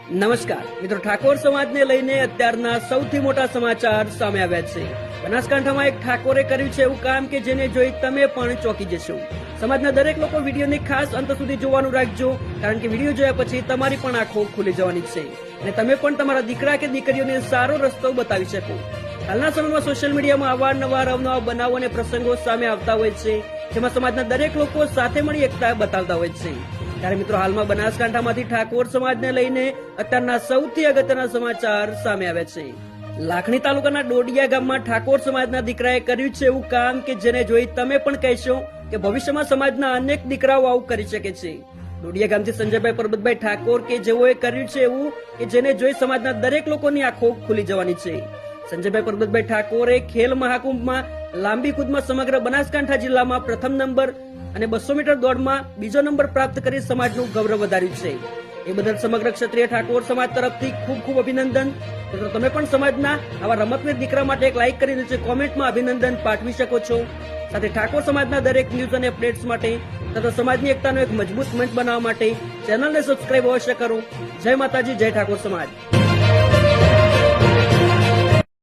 નમસ્કાર મિત્રો, ઠાકોર સમાજને લઈને અત્યારના સૌથી મોટા સમાચાર સામે આવ્યા છે. બનાસકાંઠામાં એક ઠાકોરે કર્યું છે એવું કામ કે જેને જોઈ તમે પણ ચોંકી જશો. સમાજના દરેક લોકો વિડીયોને ખાસ અંત સુધી જોવાનું રાખજો, કારણ કે વિડીયો જોયા પછી તમારી પણ આંખો ખુલી જવાની છે અને તમે પણ તમારા દીકરા કે દીકરીઓને સારો રસ્તો બતાવી શકો. હાલના સમયમાં સોશિયલ મીડિયામાં અવારનવાર અવનવા બનાવો અને પ્રસંગો સામે આવતા હોય છે, જેમાં સમાજના દરેક લોકો સાથે મળી એકતા બતાવતા હોય છે. ત્યારે મિત્રો, હાલમાં બનાસકાંઠામાંથી ઠાકોર સમાજને લઈને અત્યારના સૌથી અગત્યના સમાચાર સામે આવ્યા છે. લાખણી તાલુકાના ડોડિયા ગામમાં ઠાકોર સમાજના દીકરાએ કર્યું છે એવું કામ કે જેને જોઈ તમે પણ કહેશો કે ભવિષ્યમાં સમાજના અનેક દીકરાઓ આવું કરી શકે છે. ડોડિયા ગામથી સંજયભાઈ પરબતભાઈ ઠાકોર કે જેઓએ કર્યું છે એવું કે જેને જોઈ સમાજના દરેક લોકોની આંખો ખુલી જવાની છે. સંજયભાઈ પરબતભાઈ ઠાકોરે ખેલ મહાકુંભમાં લાંબી કૂદમાં સમગ્ર બનાસકાંઠા જિલ્લામાં પ્રથમ નંબર અને 200 મીટર દોડમાં બીજો નંબર પ્રાપ્ત કરી સમાજનું ગૌરવ વધાર્યું છે. એ બદલ સમગ્ર ક્ષત્રિય ઠાકોર સમાજ તરફથી ખૂબ ખૂબ અભિનંદન. તો તમે પણ સમાજના આવા રમતવીર દીકરા માટે એક લાઈક કરી નીચે કોમેન્ટમાં અભિનંદન પાઠવી શકો છો. સાથે ઠાકોર સમાજના દરેક ન્યૂઝ અને અપડેટ્સ માટે તથા સમાજની એકતાનો એક મજબૂત મંચ બનાવવા માટે ચેનલને સબસ્ક્રાઇબ અવશ્ય કરો. જય માતાજી, જય ઠાકોર સમાજ.